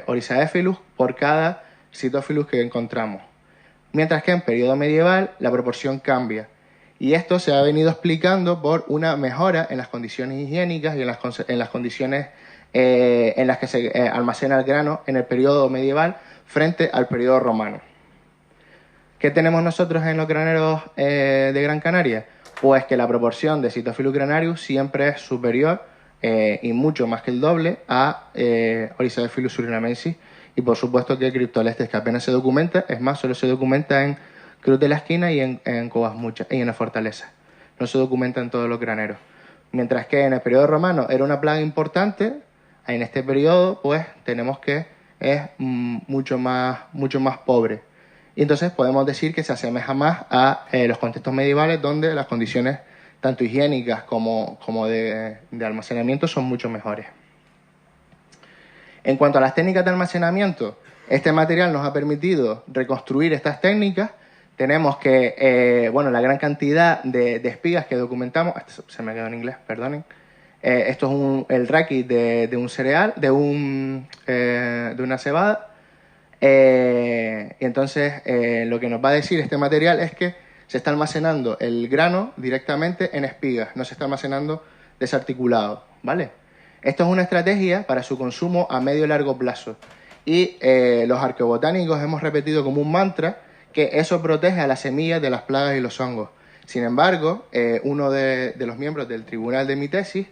S2: Orisaephilus por cada Cytophilus que encontramos, mientras que en periodo medieval la proporción cambia. Y esto se ha venido explicando por una mejora en las condiciones higiénicas y en las condiciones en las que se almacena el grano en el periodo medieval frente al periodo romano. ¿Qué tenemos nosotros en los graneros de Gran Canaria? Pues que la proporción de Cytophilus granarius siempre es superior y mucho más que el doble a Orisaephilus surinamensis, y por supuesto que Cryptolestes, que apenas se documenta, es más, solo se documenta en Cruz de la Esquina y en Covas Muchas y en la Fortaleza. No se documenta en todos los graneros. Mientras que en el periodo romano era una plaga importante, en este periodo pues tenemos que es mucho más pobre. Y entonces podemos decir que se asemeja más a los contextos medievales, donde las condiciones tanto higiénicas como de almacenamiento son mucho mejores. En cuanto a las técnicas de almacenamiento, este material nos ha permitido reconstruir estas técnicas. Tenemos que, la gran cantidad de espigas que documentamos, se me quedó en inglés, perdonen. Esto es el raquis de un cereal, de una cebada. Y entonces lo que nos va a decir este material es que se está almacenando el grano directamente en espigas, no se está almacenando desarticulado, ¿vale? Esto es una estrategia para su consumo a medio y largo plazo. Y los arqueobotánicos hemos repetido como un mantra que eso protege a las semillas de las plagas y los hongos. Sin embargo, uno de los miembros del tribunal de mi tesis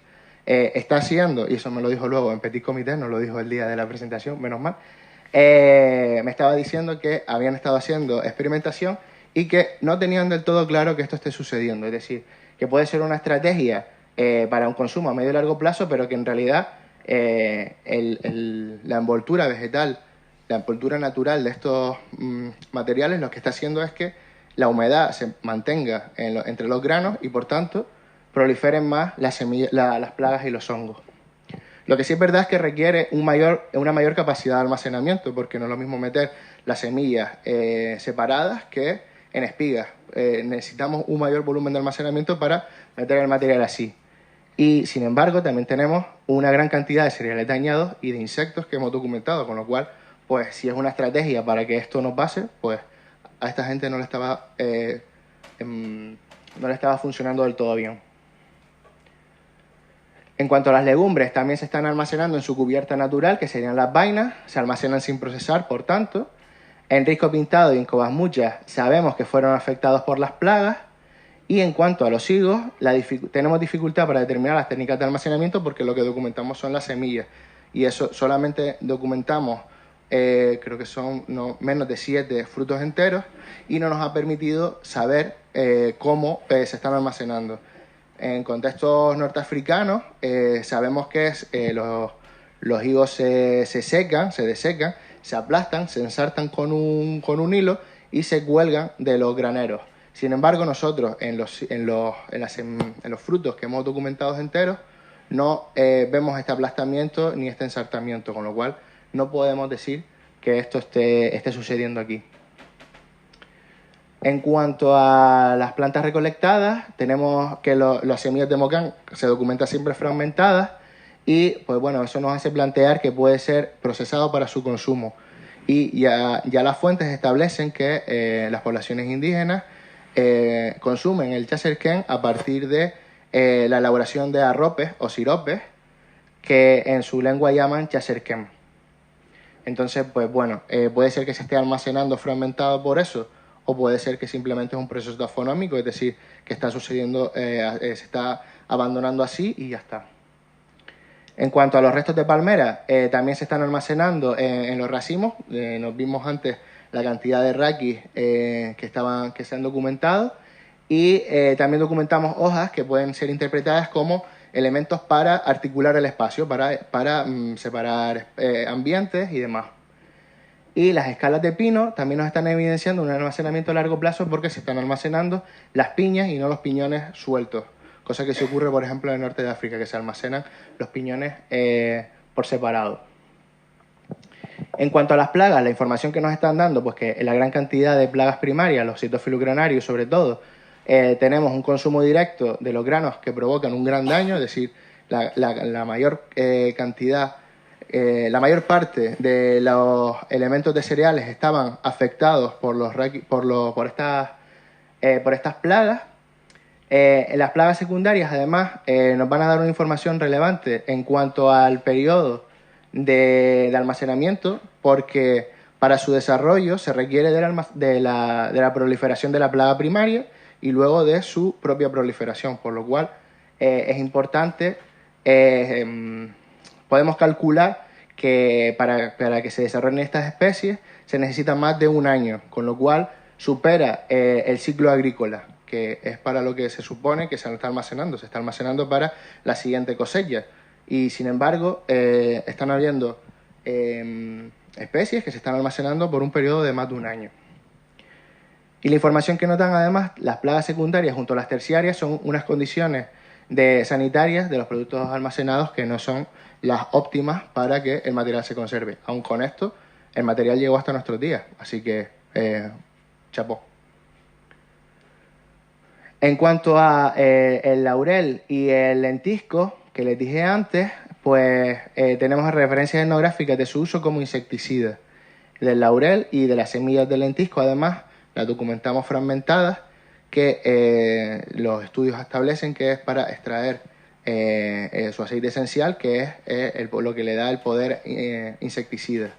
S2: está haciendo, y eso me lo dijo luego en Petit Comité, no lo dijo el día de la presentación, menos mal, me estaba diciendo que habían estado haciendo experimentación y que no tenían del todo claro que esto esté sucediendo. Es decir, que puede ser una estrategia para un consumo a medio y largo plazo, pero que en realidad la envoltura vegetal, la envoltura natural de estos materiales, lo que está haciendo es que la humedad se mantenga entre los granos y, por tanto, proliferen más las plagas y los hongos. Lo que sí es verdad es que requiere una mayor capacidad de almacenamiento, porque no es lo mismo meter las semillas separadas que en espigas. Necesitamos un mayor volumen de almacenamiento para meter el material así. Y, sin embargo, también tenemos una gran cantidad de cereales dañados y de insectos que hemos documentado, con lo cual, pues, si es una estrategia para que esto no pase, pues a esta gente no le estaba funcionando del todo bien. En cuanto a las legumbres, también se están almacenando en su cubierta natural, que serían las vainas, se almacenan sin procesar, por tanto. En Risco Pintado y en Covas Muchas sabemos que fueron afectados por las plagas. Y en cuanto a los higos, tenemos dificultad para determinar las técnicas de almacenamiento, porque lo que documentamos son las semillas. Y eso solamente documentamos, creo que son menos de 7 frutos enteros, y no nos ha permitido saber cómo se están almacenando. En contextos norteafricanos sabemos que los higos se secan, se desecan, se aplastan, se ensartan con un hilo y se cuelgan de los graneros. Sin embargo, nosotros en los frutos que hemos documentado enteros no vemos este aplastamiento ni este ensartamiento, con lo cual no podemos decir que esto esté sucediendo aquí. En cuanto a las plantas recolectadas, tenemos que las semillas de mocán se documentan siempre fragmentadas y, pues bueno, eso nos hace plantear que puede ser procesado para su consumo. Y ya las fuentes establecen que las poblaciones indígenas consumen el chaserquén a partir de la elaboración de arropes o siropes que en su lengua llaman chaserkem. Entonces, pues bueno, puede ser que se esté almacenando fragmentado por eso, o puede ser que simplemente es un proceso taxonómico, es decir, que está sucediendo, se está abandonando así y ya está. En cuanto a los restos de palmera, también se están almacenando en los racimos. Nos vimos antes la cantidad de raquis que se han documentado, y también documentamos hojas que pueden ser interpretadas como elementos para articular el espacio, para separar ambientes y demás. Y las escalas de pino también nos están evidenciando un almacenamiento a largo plazo porque se están almacenando las piñas y no los piñones sueltos. Cosa que se ocurre, por ejemplo, en el norte de África, que se almacenan los piñones por separado. En cuanto a las plagas, la información que nos están dando, pues que la gran cantidad de plagas primarias, los citofilogranarios sobre todo, tenemos un consumo directo de los granos que provocan un gran daño, es decir, la mayor cantidad, la mayor parte de los elementos de cereales estaban afectados por estas plagas. Las plagas secundarias, además, nos van a dar una información relevante en cuanto al periodo de almacenamiento, porque para su desarrollo se requiere de la proliferación de la plaga primaria y luego de su propia proliferación, por lo cual es importante, podemos calcular que para que se desarrollen estas especies se necesita más de un año, con lo cual supera el ciclo agrícola, que es para lo que se supone que se está almacenando para la siguiente cosecha. Y sin embargo, están habiendo especies que se están almacenando por un periodo de más de un año. Y la información que nos dan, además, las plagas secundarias junto a las terciarias son unas condiciones sanitarias de los productos almacenados que no son las óptimas para que el material se conserve. Aun con esto, el material llegó hasta nuestros días, así que chapó. En cuanto a el laurel y el lentisco, que les dije antes, pues tenemos referencias etnográficas de su uso como insecticida. Del laurel y de las semillas del lentisco, además, las documentamos fragmentadas, que los estudios establecen que es para extraer su aceite esencial, que es lo que le da el poder insecticida.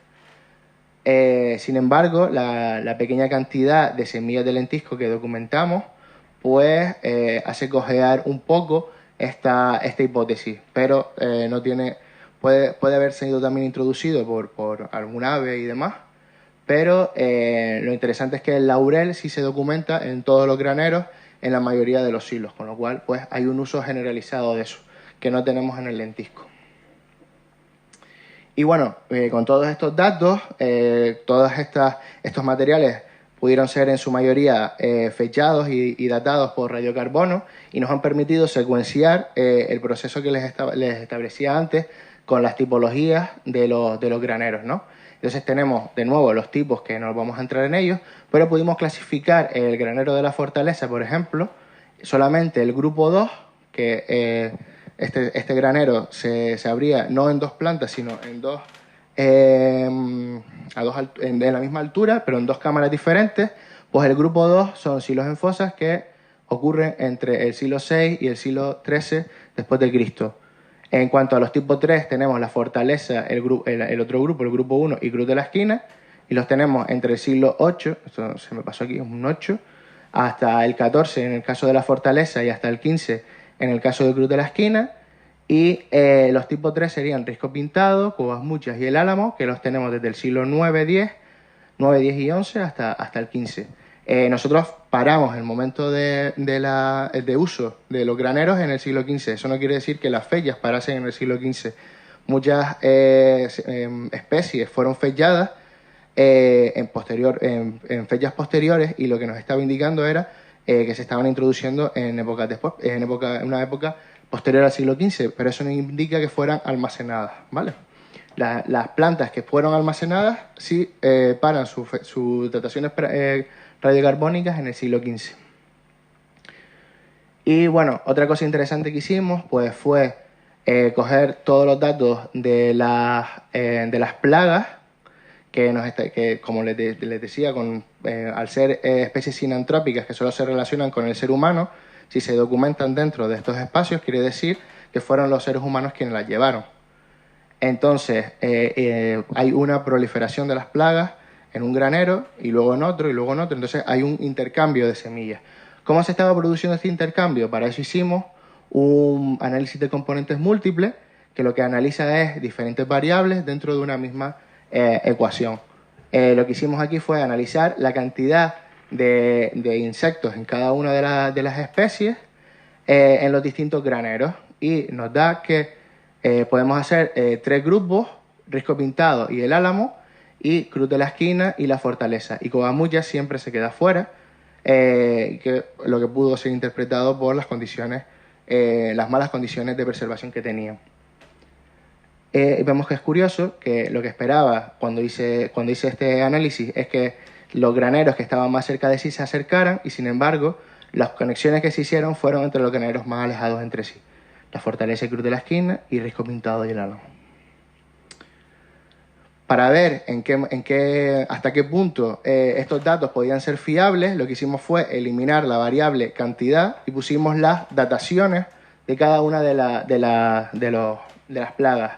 S2: Sin embargo, la pequeña cantidad de semillas de lentisco que documentamos pues hace cojear un poco esta hipótesis, pero puede haber sido también introducido por algún ave y demás, pero lo interesante es que el laurel sí se documenta en todos los graneros, en la mayoría de los silos, con lo cual pues hay un uso generalizado de eso, que no tenemos en el lentisco. Y bueno, con todos estos datos, todos estos materiales pudieron ser en su mayoría fechados y datados por radiocarbono y nos han permitido secuenciar el proceso que les establecía antes con las tipologías de los graneros, ¿no? Entonces tenemos de nuevo los tipos que no vamos a entrar en ellos, pero pudimos clasificar el granero de la Fortaleza, por ejemplo, solamente el grupo 2, que este granero se abría no en dos plantas, sino en dos en la misma altura, pero en dos cámaras diferentes. Pues el grupo 2 son silos en fosas que ocurren entre el siglo VI y el siglo XIII después de Cristo. En cuanto a los tipos 3, tenemos la Fortaleza, el otro grupo, el grupo 1 y Cruz de la Esquina, y los tenemos entre el siglo VIII, esto se me pasó aquí, un 8, hasta el XIV en el caso de la Fortaleza y hasta el XV en el caso de Cruz de la Esquina. Y los tipos 3 serían Risco Pintado, Cuevas Muchas y el Álamo, que los tenemos desde el siglo IX, X y XI hasta el XV. Nosotros paramos el momento de uso de los graneros en el siglo XV. Eso no quiere decir que las fechas parasen en el siglo XV. Muchas especies fueron fechadas en fechas posteriores, y lo que nos estaba indicando era que se estaban introduciendo en una época posterior al siglo XV, pero eso no indica que fueran almacenadas, ¿vale? Las plantas que fueron almacenadas sí paran sus dataciones radiocarbónicas en el siglo XV. Y bueno, otra cosa interesante que hicimos pues fue coger todos los datos de las plagas que como les decía, al ser especies sinantrópicas que solo se relacionan con el ser humano, si se documentan dentro de estos espacios, quiere decir que fueron los seres humanos quienes las llevaron. Entonces, hay una proliferación de las plagas en un granero y luego en otro y luego en otro. Entonces, hay un intercambio de semillas. ¿Cómo se estaba produciendo este intercambio? Para eso hicimos un análisis de componentes múltiples que lo que analiza es diferentes variables dentro de una misma ecuación. Lo que hicimos aquí fue analizar la cantidad de insectos en cada una de las especies en los distintos graneros y nos da que podemos hacer 3 grupos, Risco Pintado y el Álamo, y Cruz de la Esquina y la Fortaleza. Y Covamulla siempre se queda fuera, que lo que pudo ser interpretado por las condiciones, las malas condiciones de preservación que tenían. Vemos que es curioso que lo que esperaba cuando hice este análisis es que los graneros que estaban más cerca de sí se acercaran y, sin embargo, las conexiones que se hicieron fueron entre los graneros más alejados entre sí. La Fortaleza y Cruz de la Esquina y Risco Pintado y el Álamo. Para ver hasta qué punto estos datos podían ser fiables, lo que hicimos fue eliminar la variable cantidad y pusimos las dataciones de cada una de las plagas.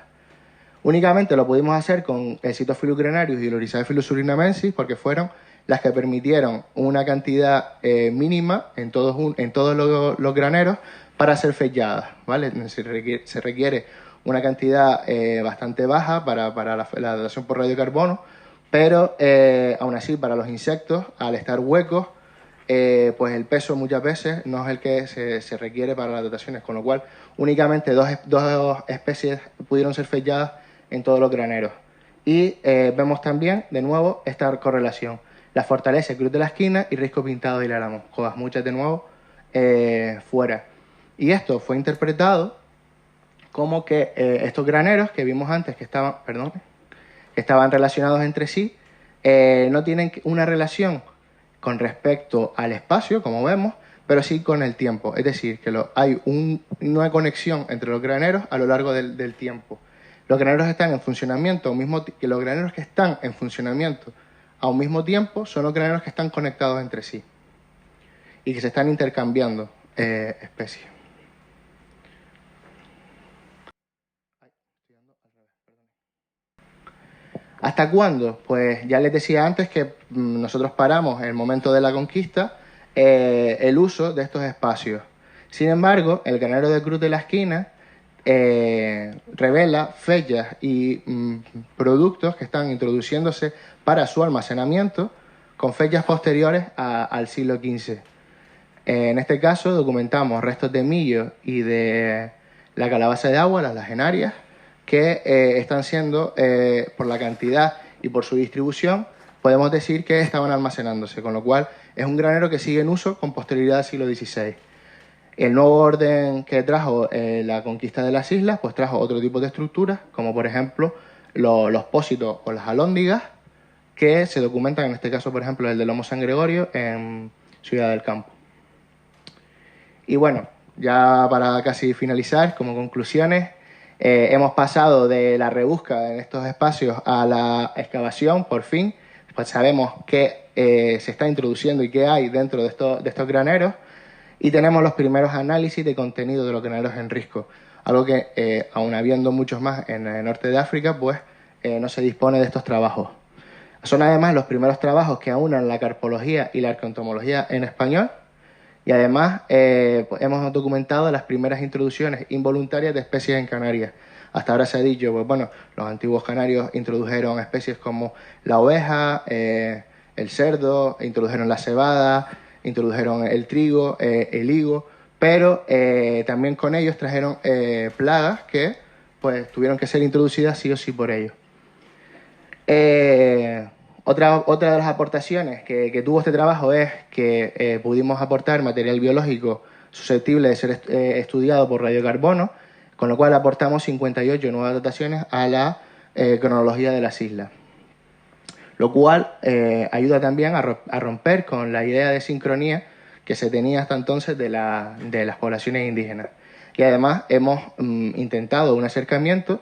S2: Únicamente lo pudimos hacer con el Cytophilus granarius y el Oryzaephilus surinamensis porque fueron las que permitieron una cantidad mínima en todos los graneros para ser fechadas, ¿vale? Se requiere una cantidad bastante baja para la datación por radiocarbono, pero aún así para los insectos, al estar huecos, pues el peso muchas veces no es el que se requiere para las dataciones, con lo cual únicamente dos especies pudieron ser fechadas en todos los graneros. Y vemos también, de nuevo, esta correlación. La Fortaleza, Cruz de la Esquina y Risco Pintado y el Álamo. Covamuchas de nuevo fuera. Y esto fue interpretado como que estos graneros que vimos antes que estaban relacionados entre sí, no tienen una relación con respecto al espacio, como vemos, pero sí con el tiempo. Es decir, que hay una conexión entre los graneros a lo largo del tiempo. Los graneros están en funcionamiento, que los graneros que están en funcionamiento a un mismo tiempo son los graneros que están conectados entre sí y que se están intercambiando especies. ¿Hasta cuándo? Pues ya les decía antes que nosotros paramos en el momento de la conquista el uso de estos espacios. Sin embargo, el granero de Cruz de la Esquina revela fechas y productos que están introduciéndose para su almacenamiento con fechas posteriores al siglo XV. En este caso documentamos restos de millo y de la calabaza de agua, las lagenarias, que están siendo, por la cantidad y por su distribución, podemos decir que estaban almacenándose, con lo cual es un granero que sigue en uso con posterioridad al siglo XVI. El nuevo orden que trajo la conquista de las islas, pues trajo otro tipo de estructuras, como por ejemplo los pósitos o las alhóndigas, que se documentan, en este caso, por ejemplo, el del Lomo San Gregorio en Ciudad del Campo. Y bueno, ya para casi finalizar, como conclusiones, hemos pasado de la rebusca en estos espacios a la excavación, por fin. Pues sabemos qué se está introduciendo y qué hay dentro de estos graneros. Y tenemos los primeros análisis de contenido de los graneros en risco. Algo que, aun habiendo muchos más en el norte de África, pues no se dispone de estos trabajos. Son además los primeros trabajos que aunan la carpología y la arqueoentomología en español. Y además pues hemos documentado las primeras introducciones involuntarias de especies en Canarias. Hasta ahora se ha dicho, pues bueno, los antiguos canarios introdujeron especies como la oveja, el cerdo, introdujeron la cebada, introdujeron el trigo, el higo, pero también con ellos trajeron plagas que pues tuvieron que ser introducidas sí o sí por ellos. Otra de las aportaciones que tuvo este trabajo es que pudimos aportar material biológico susceptible de ser estudiado por radiocarbono, con lo cual aportamos 58 nuevas dataciones a la cronología de las islas. Lo cual ayuda también a romper con la idea de sincronía que se tenía hasta entonces de las poblaciones indígenas. Y además hemos intentado un acercamiento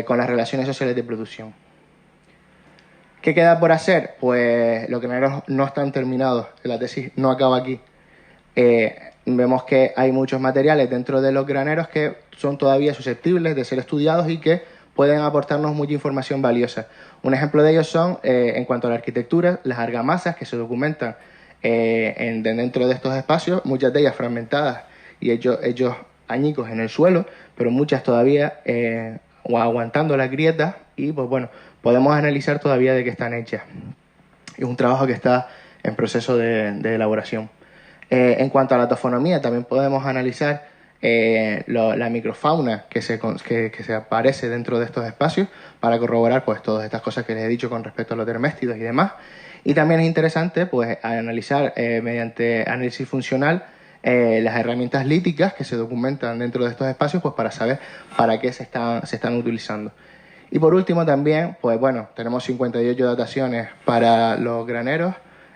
S2: con las relaciones sociales de producción. ¿Qué queda por hacer? Pues los graneros no están terminados, la tesis no acaba aquí. vemos que hay muchos materiales dentro de los graneros que son todavía susceptibles de ser estudiados y que pueden aportarnos mucha información valiosa. Un ejemplo de ellos son, en cuanto a la arquitectura, las argamasas que se documentan dentro de estos espacios, muchas de ellas fragmentadas y hechos añicos en el suelo, pero muchas todavía aguantando las grietas y, pues bueno, podemos analizar todavía de qué están hechas. Es un trabajo que está en proceso de elaboración. En cuanto a la tafonomía, también podemos analizar la microfauna que se aparece dentro de estos espacios para corroborar pues todas estas cosas que les he dicho con respecto a los derméstidos y demás. Y también es interesante pues analizar mediante análisis funcional las herramientas líticas que se documentan dentro de estos espacios pues para saber para qué se están utilizando. Y por último también, pues bueno, tenemos 58 dataciones para los graneros,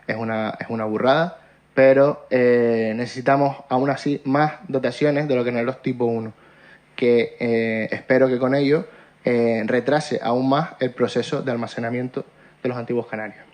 S2: es una burrada, pero necesitamos aún así más dotaciones de los graneros tipo 1, que espero que con ello retrase aún más el proceso de almacenamiento de los antiguos canarios.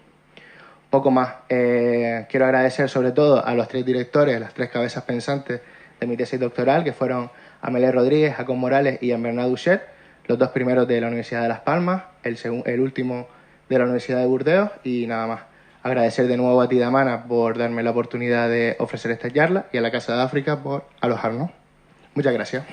S2: Poco más. Quiero agradecer sobre todo a los 3 directores, las 3 cabezas pensantes de mi tesis doctoral, que fueron Amelé Rodríguez, Jacob Morales y Jean-Bernard Duchet, los 2 primeros de la Universidad de Las Palmas, el último de la Universidad de Burdeos, y nada más. Agradecer de nuevo a Tidamana por darme la oportunidad de ofrecer esta charla y a la Casa de África por alojarnos. Muchas gracias.